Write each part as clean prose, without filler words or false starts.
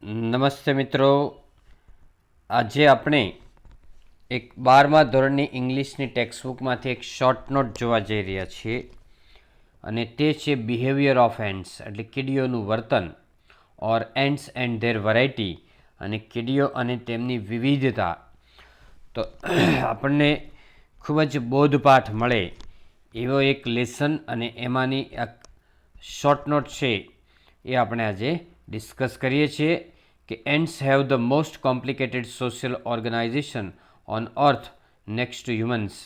નમસ્તે મિત્રો, આજે આપણે એક 12મા ધોરણની ઇંગ્લિશની ટેક્સ્ટબુકમાંથી એક શોર્ટ નોટ જોવા જઈ રહ્યા છીએ અને તે છે બિહેવિયર ઓફ એન્ટ્સ, એટલે કીડીઓનું વર્તન, ઓર એન્ટ્સ એન્ડ ધેર વેરાયટી, અને કીડીઓ અને તેમની વિવિધતા. તો આપણને ખૂબ જ બોધપાઠ મળે એવો એક લેસન અને એમાંની એક શોર્ટ નોટ છે એ આપણે આજે ડિસ્કસ કરીએ છીએ કે ants have the most complicated social organisation on earth next to humans.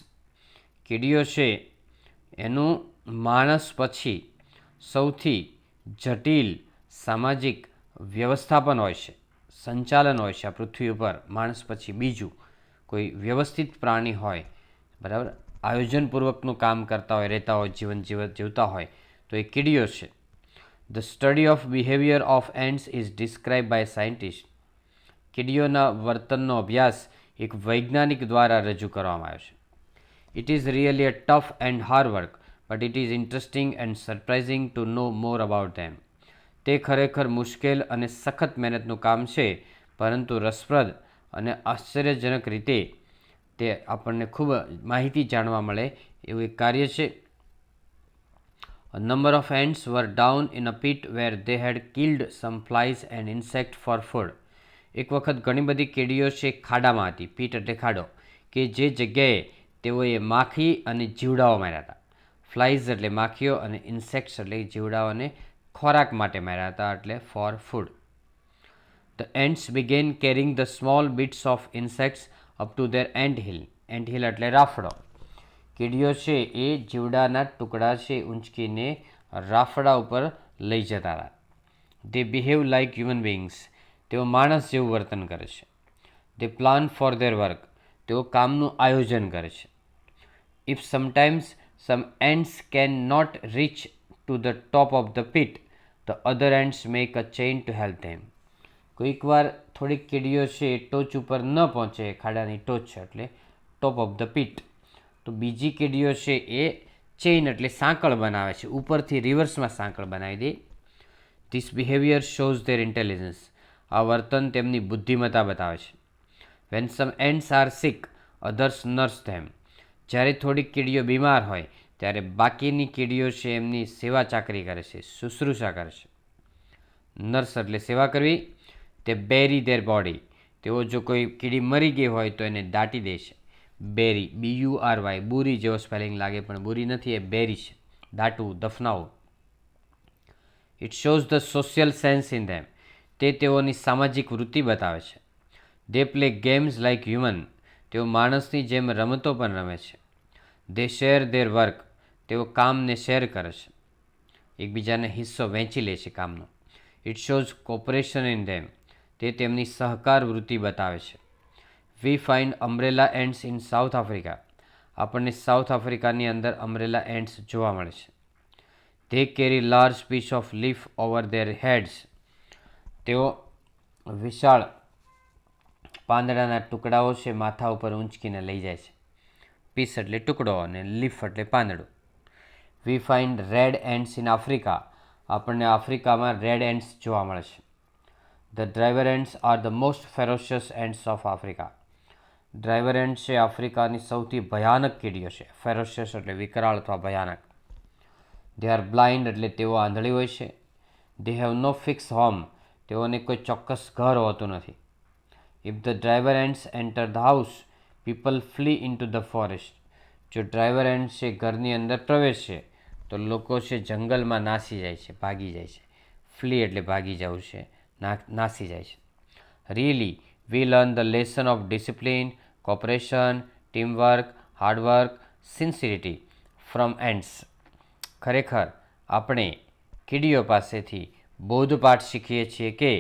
કીડીઓ છે એનું માણસ પછી સૌથી જટિલ સામાજિક વ્યવસ્થાપન હોય છે, સંચાલન હોય છે આ પૃથ્વી ઉપર. માણસ પછી બીજું કોઈ વ્યવસ્થિત પ્રાણી હોય, બરાબર, આયોજનપૂર્વકનું કામ કરતા હોય, રહેતા હોય, જીવન જીવતા હોય, તો એ કીડીઓ છે. The study of behavior of ants is described by scientists. કીડીઓના વર્તનનો અભ્યાસ એક વૈજ્ઞાનિક દ્વારા રજૂ કરવામાં આવ્યો છે. It is really a tough and hard work, but it is interesting and surprising to know more about them. તે ખરેખર મુશ્કેલ અને સખત મહેનતનું કામ છે, પરંતુ રસપ્રદ અને આશ્ચર્યજનક રીતે તે આપણને ખૂબ માહિતી જાણવા મળે એવું એક કાર્ય છે. A number of ants were down in a pit where they had killed some flies and insects for food. એક વખત ઘણી બધી કીડીઓ છે ખાડામાં હતી. પીટ એટલે ખાડો, કે જે જગ્યાએ તેઓએ માખી અને જીવડાઓ માર્યા હતા. ફ્લાઇઝ એટલે માખીઓ અને ઇન્સેક્ટ્સ એટલે જીવડાઓને ખોરાક માટે માર્યા હતા, એટલે for food. The ants began carrying the small bits of insects up to their ant hill. Ant hill એટલે રાફડો. કીડીઓ છે એ જીવડાના ટુકડા છે ઊંચકીને રાફડા ઉપર લઈ જતા હતા. They behave like human beings. તેઓ માણસ જેવું વર્તન કરે છે. They plan for their work. તેઓ કામનું આયોજન કરે છે. If sometimes some ants cannot reach to the top of the pit, the other ants make a chain to help them. કોઈક વાર થોડીક કીડીઓ છે એ ટોચ ઉપર ન પહોંચે, ખાડાની ટોચ છે એટલે ટોપ ઓફ ધ પીટ, તો બીજી કીડીઓ છે એ ચેઇન એટલે સાંકળ બનાવે છે, ઉપરથી રિવર્સમાં સાંકળ બનાવી દે. This behaviour shows their intelligence. આ વર્તન તેમની બુદ્ધિમત્તા બતાવે છે. When some ends are sick, others nurse them. જ્યારે થોડીક કીડીઓ બીમાર હોય ત્યારે બાકીની કીડીઓ છે એમની સેવા ચાકરી કરે છે, શુશ્રૂષા કરે છે. નર્સ એટલે સેવા કરવી. તે બેરી ધેર બોડી. તેઓ જો કોઈ કીડી મરી ગઈ હોય તો એને દાટી દે છે. બેરી, BURY, બુરી જેવો સ્પેલિંગ લાગે પણ બુરી નથી, એ બેરી છે, દાટવું, દફનાવવું. It shows the social sense in them. તે તેઓની સામાજિક વૃત્તિ બતાવે છે. They play games like human. તેઓ માણસની જેમ રમતો પણ રમે છે. They share their work. તેઓ કામને શેર કરે છે, એકબીજાને હિસ્સો વહેંચી લે છે કામનો. It shows cooperation in them. તે તેમની સહકાર વૃત્તિ બતાવે છે. We find umbrella ants in South Africa. આપણને સાઉથ આફ્રિકાની અંદર અમ્બ્રેલા એન્ટ્સ જોવા મળે છે. They carry large piece of leaf over their heads. તેઓ વિશાળ પાંદડાના ટુકડાઓ છે માથા ઉપર ઊંચકીને લઈ જાય છે. પીસ એટલે ટુકડો અને લીફ એટલે પાંદડું. We find red ants in Africa. આપણને આફ્રિકામાં રેડ એન્ટ્સ જોવા મળે છે. The driver ants are the most ferocious ants of Africa. Driver ants છે આફ્રિકાની સૌથી ભયાનક કીડીઓ છે. ફેરોશિયસ એટલે વિકરાળ અથવા ભયાનક. દે આર બ્લાઇન્ડ એટલે તેઓ આંધળી હોય છે. They have no fix home. તેઓને કોઈ ચોક્કસ ઘર હોતું નથી. If the driver ants enter the house, people flee in to the forest. જો ડ્રાઈવર એન્ટ્સ છે ઘરની અંદર પ્રવેશે તો લોકો છે જંગલમાં નાસી જાય છે, ભાગી જાય છે. ફ્લી એટલે ભાગી જવું છે, નાસી જાય છે. Really we learn the lesson of discipline, cooperation, teamwork, hard work, sincerity from ants. ખરેખર આપણે કીડીઓ પાસેથી બોધપાઠ શીખીએ છીએ કે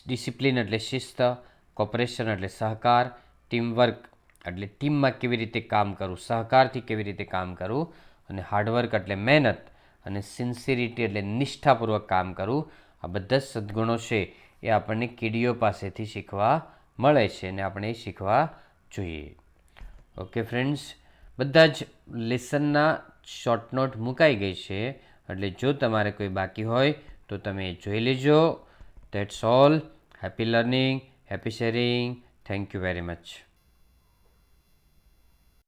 ડિસિપ્લિન એટલે શિસ્ત, કોપરેશન એટલે સહકાર, ટીમવર્ક એટલે ટીમમાં કેવી રીતે કામ કરવું, સહકારથી કેવી રીતે કામ કરવું, અને હાર્ડવર્ક એટલે મહેનત, અને સિન્સિરિટી એટલે નિષ્ઠાપૂર્વક કામ કરવું. આ બધા જ સદ્ગુણો છે એ આપણને કીડીઓ પાસેથી શીખવા મળે છે અને આપણે એ શીખવા જોઈએ. ઓકે ફ્રેન્ડ્સ, બધા જ લેસનના શોર્ટ નોટ મુકાઈ ગઈ છે, એટલે જો તમારે કોઈ બાકી હોય તો તમે જોઈ લેજો. That's all. Happy learning, happy sharing. Thank you very much.